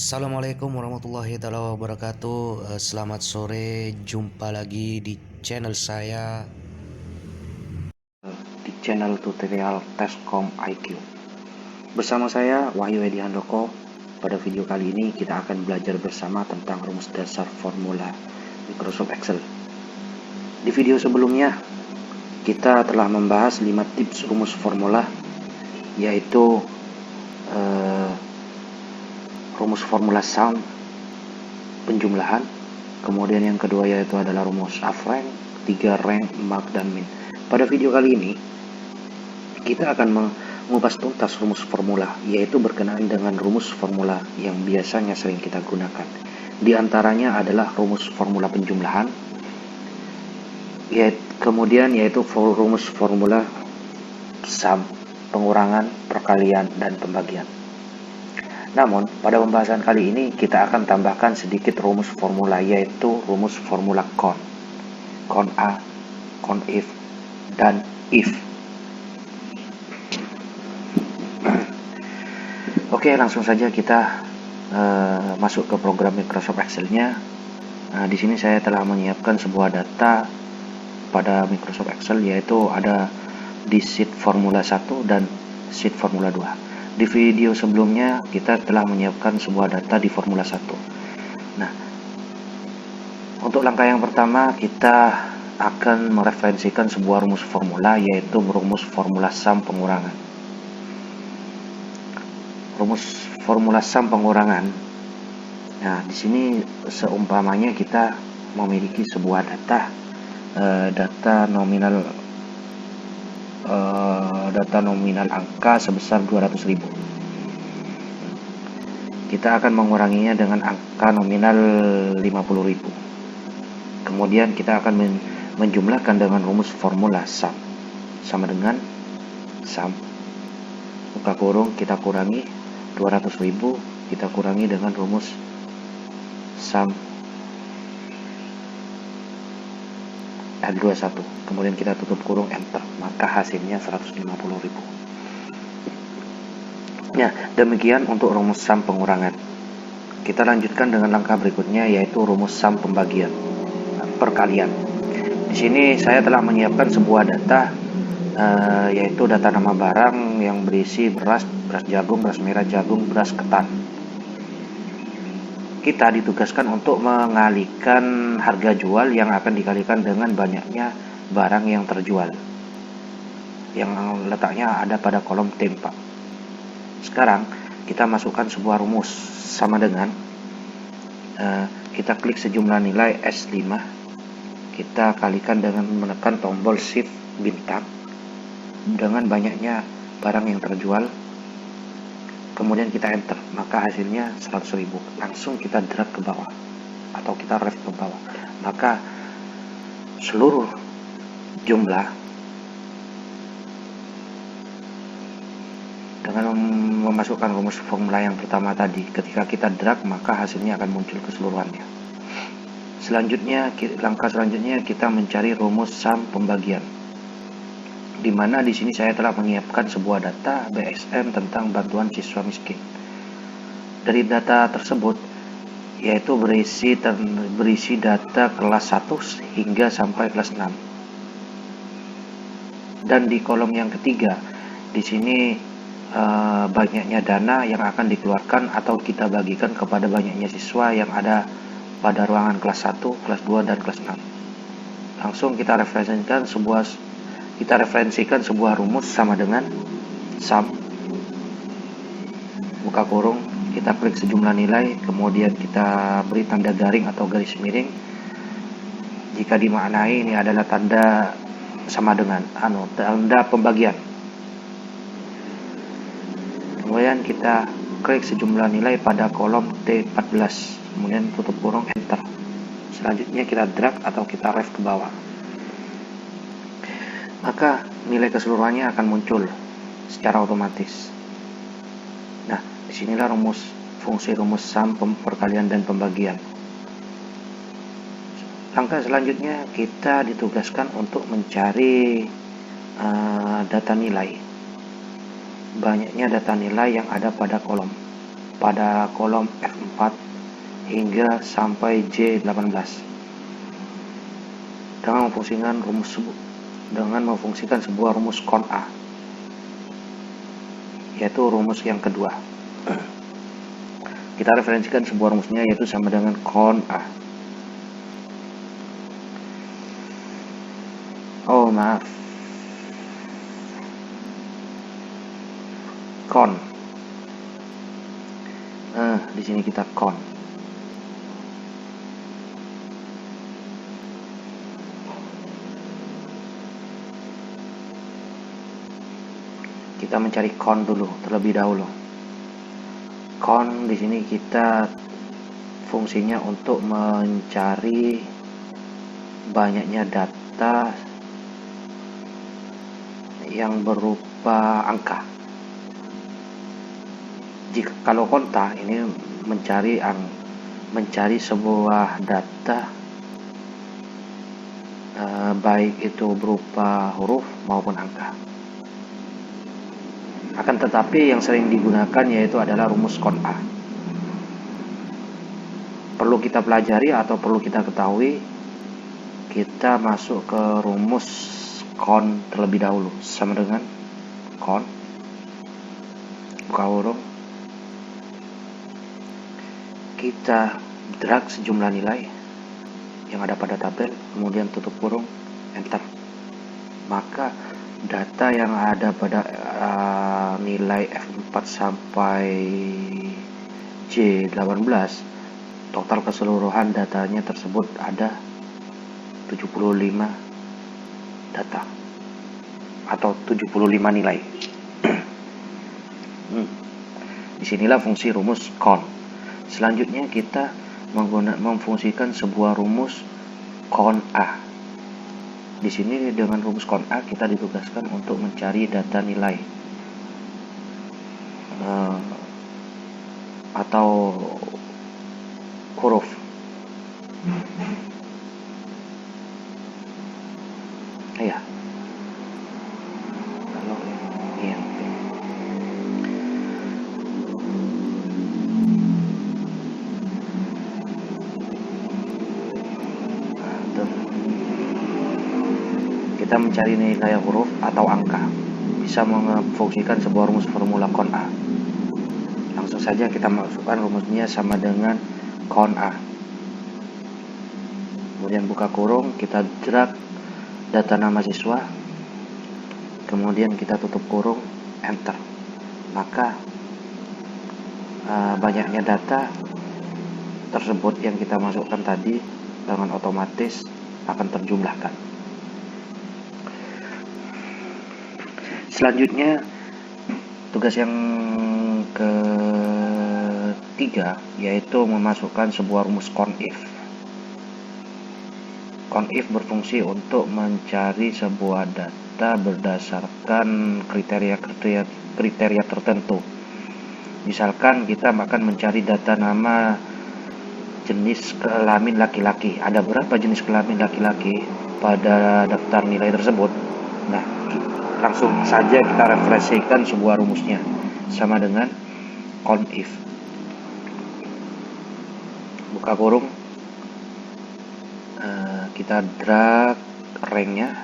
Assalamualaikum warahmatullahi wabarakatuh. Selamat sore, jumpa lagi di channel saya, di channel tutorial Tescom IQ. Bersama saya Wahyu Edi Handoko. Pada video kali ini kita akan belajar bersama tentang rumus dasar formula Microsoft Excel. Di video sebelumnya kita telah membahas 5 tips rumus formula, yaitu rumus formula sum penjumlahan, kemudian yang kedua yaitu adalah rumus uprank, 3 rank, mark, dan min. Pada video kali ini kita akan mengupas tuntas rumus formula, yaitu berkenaan dengan rumus formula yang biasanya sering kita gunakan. Di antaranya adalah rumus formula penjumlahan, kemudian yaitu rumus formula sum, pengurangan, perkalian, dan pembagian. Namun, pada pembahasan kali ini kita akan tambahkan sedikit rumus formula, yaitu rumus formula con A, con if, dan if. Oke, langsung saja kita masuk ke program Microsoft Excel-nya. Di sini saya telah menyiapkan sebuah data pada Microsoft Excel, yaitu ada di sheet formula 1 dan sheet formula 2. Di video sebelumnya kita telah menyiapkan sebuah data di formula 1. Nah, untuk langkah yang pertama kita akan mereferensikan sebuah rumus formula, yaitu rumus formula sum pengurangan. Rumus formula sum pengurangan. Nah, di sini seumpamanya kita memiliki sebuah data nominal angka sebesar 200.000. Kita akan menguranginya dengan angka nominal 50.000. Kemudian kita akan menjumlahkan dengan rumus formula sum, sama dengan sum buka kurung kita kurangi 200.000, kita kurangi dengan rumus sum L21, kemudian kita tutup kurung, enter, maka hasilnya 150.000. Ya, demikian untuk rumus sum pengurangan. Kita lanjutkan dengan langkah berikutnya, yaitu rumus sum pembagian, perkalian. Di sini saya telah menyiapkan sebuah data, yaitu data nama barang yang berisi beras jagung, beras merah jagung, beras ketan. Kita ditugaskan untuk mengalihkan harga jual yang akan dikalikan dengan banyaknya barang yang terjual, yang letaknya ada pada kolom tempat. Sekarang kita masukkan sebuah rumus, sama dengan kita klik sejumlah nilai S5, kita kalikan dengan menekan tombol shift bintang dengan banyaknya barang yang terjual, kemudian kita enter, maka hasilnya 100.000. Langsung kita drag ke bawah atau kita ref ke bawah, maka seluruh jumlah dengan memasukkan rumus formula yang pertama tadi, ketika kita drag maka hasilnya akan muncul keseluruhannya. Selanjutnya, langkah selanjutnya kita mencari rumus sum pembagian, di mana di sini saya telah menyiapkan sebuah data BSM tentang bantuan siswa miskin. Dari data tersebut yaitu berisi data kelas 1 hingga sampai kelas 6. Dan di kolom yang ketiga di sini banyaknya dana yang akan dikeluarkan atau kita bagikan kepada banyaknya siswa yang ada pada ruangan kelas 1, kelas 2, dan kelas 6. Langsung kita referensikan sebuah rumus sama dengan sum buka kurung, kita klik sejumlah nilai, kemudian kita beri tanda garing atau garis miring jika dimaknai ini adalah tanda sama dengan tanda pembagian. Kemudian kita klik sejumlah nilai pada kolom T14, kemudian tutup kurung, enter. Selanjutnya kita drag atau kita ref ke bawah, maka nilai keseluruhannya akan muncul secara otomatis. Nah, disinilah fungsi rumus sum, perkalian, dan pembagian. Langkah selanjutnya kita ditugaskan untuk mencari data nilai, banyaknya data nilai yang ada pada kolom. pada kolom F4 hingga sampai J18 dengan memfungsikan sebuah rumus kon A, yaitu rumus yang kedua. Kita referensikan sebuah rumusnya, yaitu sama dengan kon A. Oh maaf, kon. Di sini kita kon. Kita mencari kon dulu terlebih dahulu. Kon di sini kita fungsinya untuk mencari banyaknya data yang berupa angka. Kalau konta ini mencari sebuah data baik itu berupa huruf maupun angka. Akan tetapi yang sering digunakan yaitu adalah rumus kon A. Perlu kita pelajari atau perlu kita ketahui, kita masuk ke rumus kon terlebih dahulu, sama dengan kon, buka huruf, kita drag sejumlah nilai yang ada pada tabel, kemudian tutup kurung, enter. Maka data yang ada pada nilai F4 sampai J18, total keseluruhan datanya tersebut ada 75 data atau 75 nilai. Disinilah fungsi rumus kon. Selanjutnya kita memfungsikan sebuah rumus kon A. Di sini dengan rumus kon A kita ditugaskan untuk mencari data nilai atau huruf. Ya. Kalau iya. Kita mencari nilai huruf atau angka, bisa memfungsikan sebuah rumus formula kon A. Langsung saja kita masukkan rumusnya sama dengan kon A. Kemudian buka kurung, kita drag data nama siswa, kemudian kita tutup kurung, enter. Maka banyaknya data tersebut yang kita masukkan tadi dengan otomatis akan terjumlahkan. Selanjutnya, tugas yang ketiga yaitu memasukkan sebuah rumus conif. Conif berfungsi untuk mencari sebuah data berdasarkan kriteria tertentu. Misalkan kita akan mencari data nama jenis kelamin laki-laki. Ada berapa jenis kelamin laki-laki pada daftar nilai tersebut? Nah, langsung saja kita referensikan sebuah rumusnya, sama dengan conif. Buka kurung, kita drag ranknya,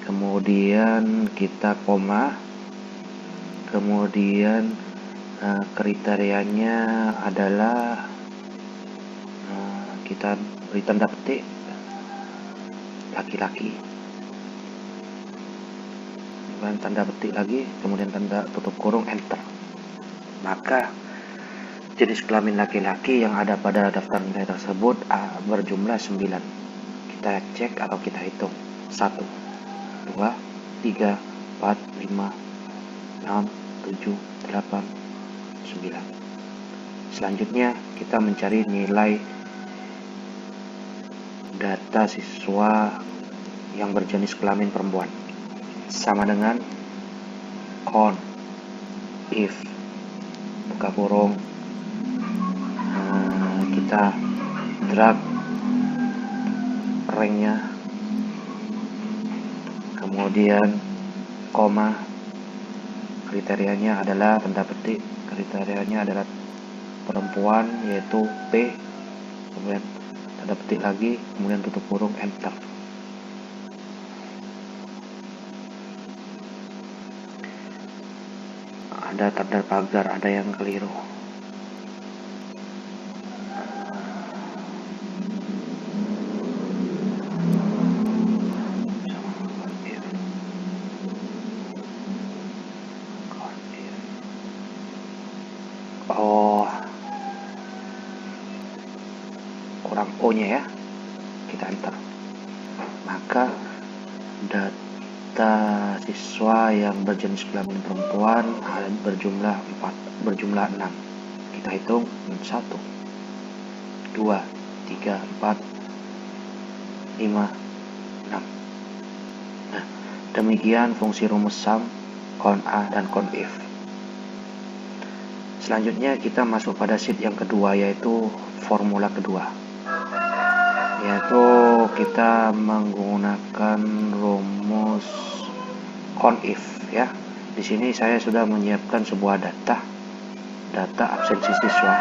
kemudian kita koma, kemudian kriterianya adalah kita beri tanda petik laki-laki, kemudian tanda petik lagi, kemudian tanda tutup kurung, enter. Maka jenis kelamin laki-laki yang ada pada daftar nilai tersebut berjumlah 9. Kita cek atau kita hitung. 1, 2, 3, 4, 5, 6, 7, 8, 9. Selanjutnya kita mencari nilai data siswa yang berjenis kelamin perempuan, sama dengan conif. Buka kurung, kita drag ranknya, kemudian koma, kriterianya adalah tanda petik, kriterianya adalah perempuan, yaitu P, kemudian tanda petik lagi, kemudian tutup kurung, enter. Ada tanda pagar, ada yang keliru. Oh, kurang O-nya ya, kita enter. Maka data siswa yang berjenis kelamin perempuan berjumlah 6. Kita hitung 1, 2, 3, 4, 5, 6. Nah, demikian fungsi rumus sum, count A, dan count if. Selanjutnya kita masuk pada sheet yang kedua, yaitu formula kedua, yaitu kita menggunakan rumus count if ya. Di sini saya sudah menyiapkan sebuah data absensi siswa,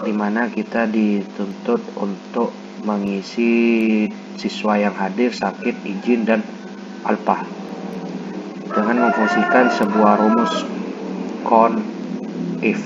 di mana kita dituntut untuk mengisi siswa yang hadir, sakit, izin, dan alpha dengan memfungsikan sebuah rumus count if.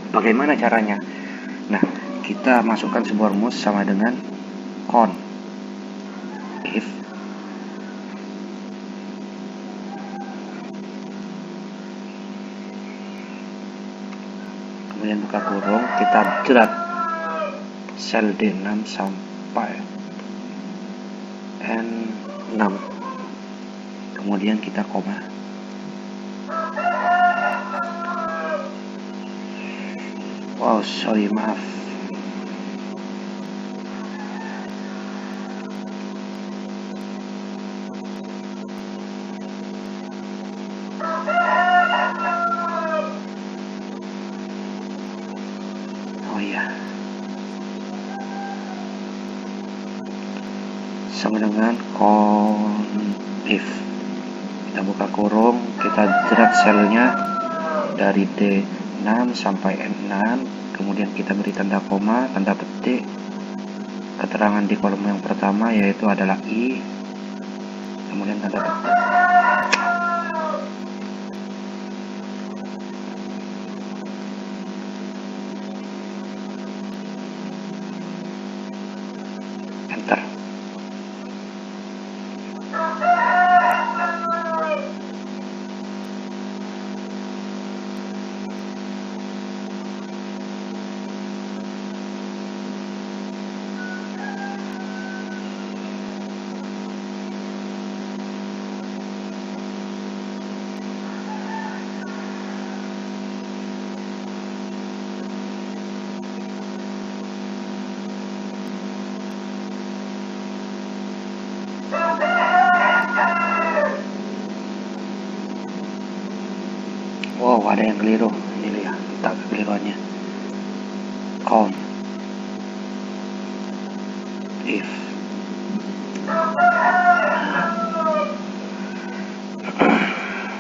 Bagaimana caranya? Nah, kita masukkan sebuah rumus sama dengan count if kemudian buka kurung, kita drag sel D6 sampai N6, kemudian kita koma. Wow, sorry, maaf. Oh iya, sama dengan count if. Kita buka kurung, kita drag selnya dari D6 sampai N6, kemudian kita beri tanda koma, tanda petik. Keterangan di kolom yang pertama yaitu adalah I, kemudian tanda petik. Enter. Wow, ada yang keliru. Ini lihat, tak kekeliruannya. Count if.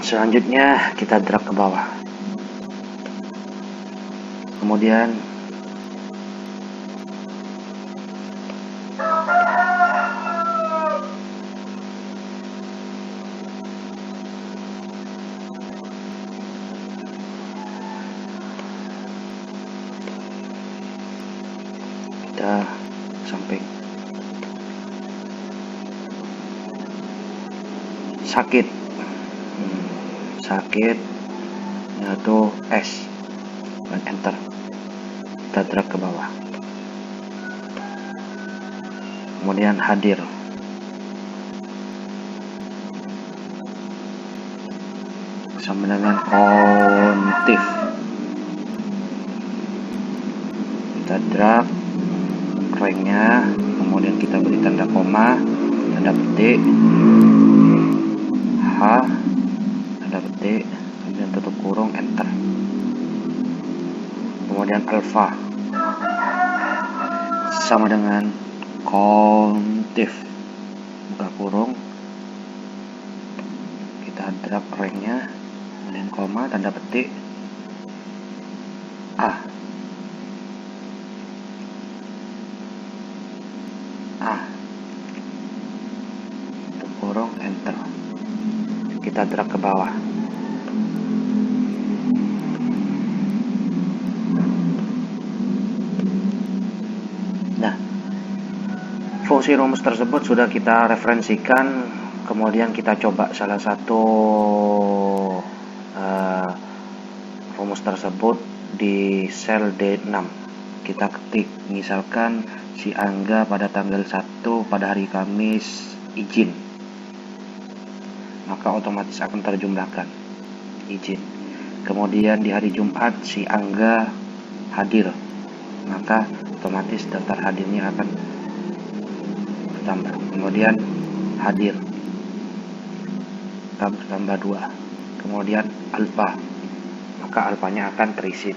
Selanjutnya kita drag ke bawah. Kemudian kita samping. Sakit, sakit, yaitu S, dan enter. Kita drag ke bawah. Kemudian hadir, sama dengan kontif. Kita drag ranknya, kemudian kita beri tanda koma, tanda petik, H, tanda petik, kemudian tutup kurung, enter. Kemudian alpha sama dengan kontif, buka kurung, kita terhadap ranknya, kemudian koma, tanda petik, A, tutup kurung, enter. Kita drag ke bawah. Nah, fungsi rumus tersebut sudah kita referensikan, kemudian kita coba salah satu rumus tersebut di sel D6. Kita ketik, misalkan si Angga pada tanggal 1 pada hari Kamis izin, maka otomatis akan terjumlahkan izin. Kemudian di hari Jumat si Angga hadir, maka otomatis daftar hadirnya akan bertambah. Kemudian hadir tambah 2. Kemudian alfa, maka alfanya akan terisi,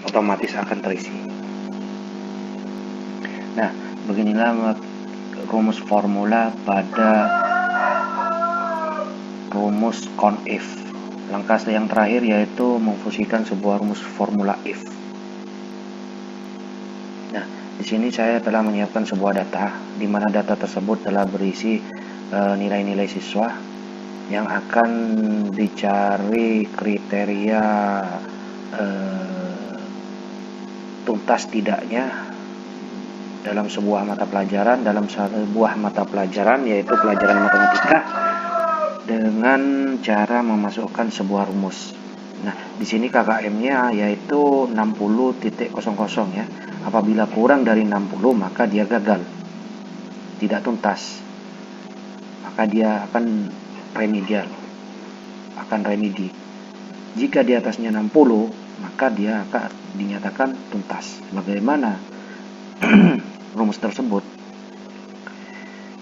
otomatis akan terisi. Nah, beginilah rumus formula pada rumus CONIF. Langkah yang terakhir yaitu memfungsikan sebuah rumus formula if. Nah, di sini saya telah menyiapkan sebuah data, di mana data tersebut telah berisi nilai-nilai siswa yang akan dicari kriteria tuntas tidaknya dalam sebuah mata pelajaran, yaitu pelajaran matematika, dengan cara memasukkan sebuah rumus. Nah, di sini KKM-nya yaitu 60.00 ya. Apabila kurang dari 60 maka dia gagal, tidak tuntas, maka dia akan remedi. Jika di atasnya 60 maka dia akan dinyatakan tuntas. Bagaimana rumus tersebut?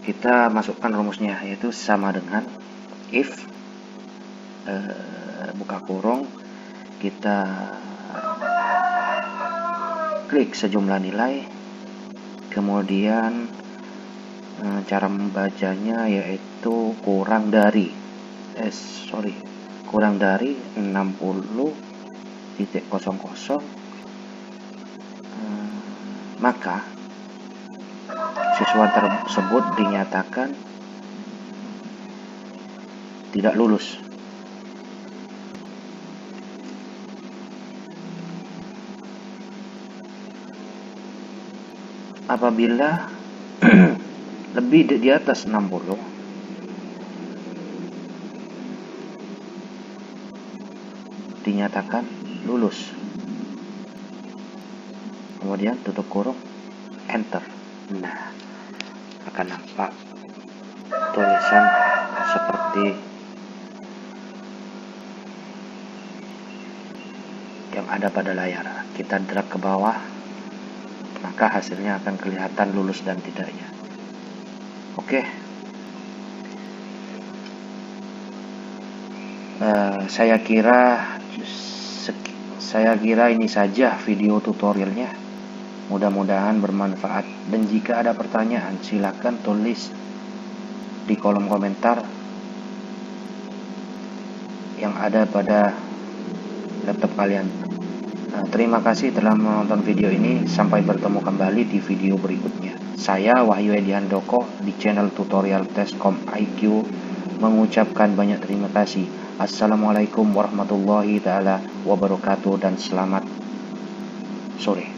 Kita masukkan rumusnya, yaitu sama dengan if buka kurung, kita klik sejumlah nilai, kemudian cara membacanya yaitu kurang dari 60.00, maka siswa tersebut dinyatakan tidak lulus. Apabila lebih di atas 60, dinyatakan lulus. Kemudian tutup kurung, enter. Nah, akan nampak tulisan seperti yang ada pada layar. Kita drag ke bawah, maka hasilnya akan kelihatan lulus dan tidaknya. Oke. Saya kira ini saja video tutorialnya. Mudah-mudahan bermanfaat, dan jika ada pertanyaan silakan tulis di kolom komentar yang ada pada laptop kalian. Terima kasih telah menonton video ini. Sampai bertemu kembali di video berikutnya. Saya Wahyu Edi Handoko di channel tutorial Tescom IQ mengucapkan banyak terima kasih. Assalamualaikum warahmatullahi taala wabarakatuh, dan selamat sore.